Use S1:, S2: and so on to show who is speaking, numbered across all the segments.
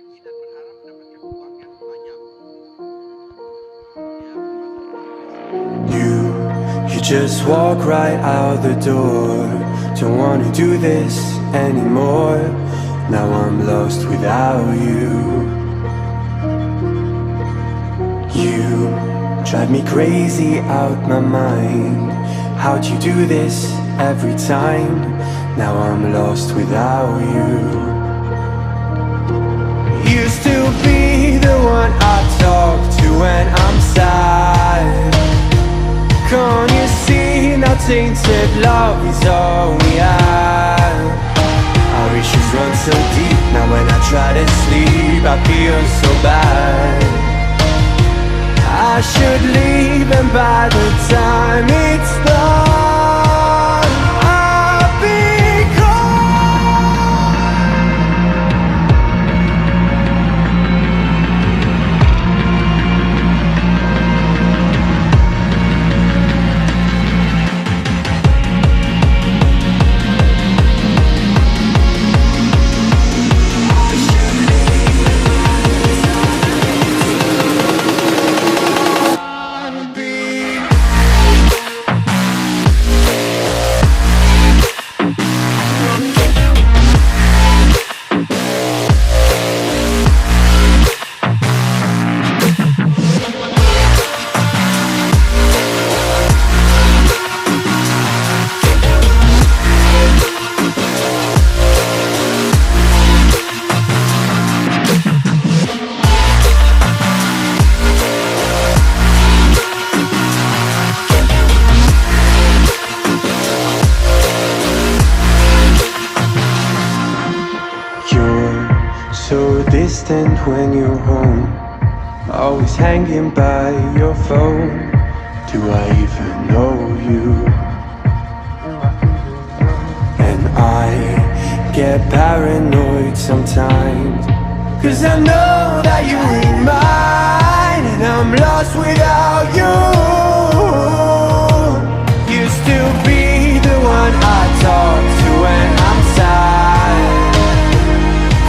S1: lagi dan berharap mendapatkan uang yang banyak.
S2: You just walk right out the door. Don't wanna do this anymore. Now I'm lost without you. You drive me crazy out my mind. How'd you do this every time? Now I'm lost without you. Used to be the one I talk to when I'm sad. Can't you see now tainted love is all we have? Our issues run so deep, now when I try to sleep I feel so bad. I should leave and by the time it's done I'll be gone. So distant when you're home, always hanging by your phone. Do I even know you? And I get paranoid sometimes, 'cause I know that you ain't mine, and I'm lost without you. Used to be the one I talk to when I'm sad.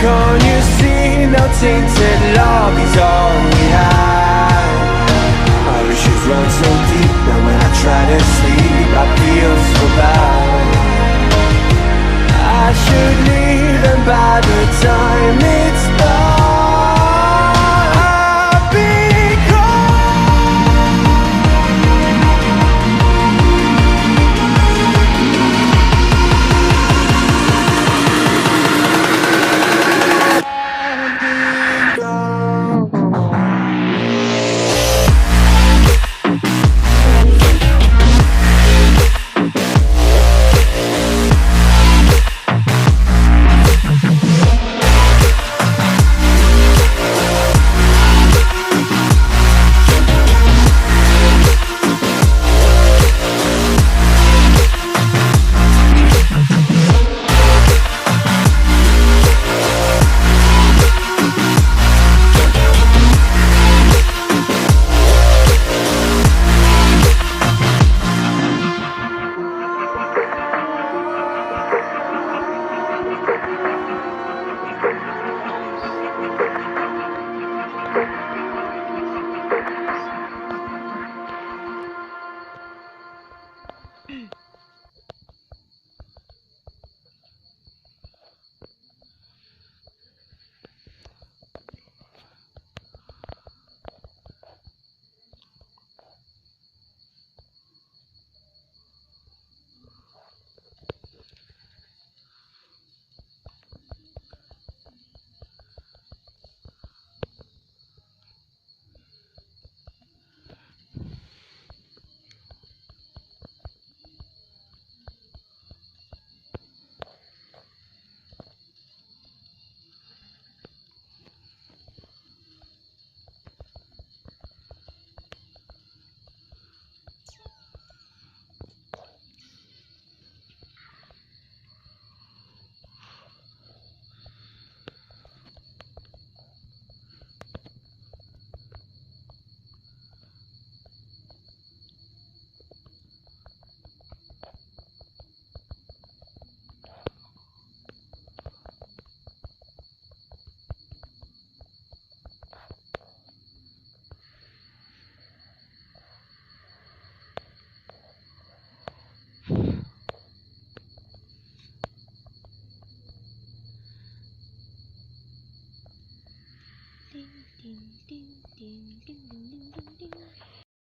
S2: Can't you see now tainted love is all we have? Our issues run so deep, now when I try to sleep I feel so bad. I should leave and by the time it's done I'll be
S3: Ding, ding, ding, ding, ding, ding, ding, ding, ding.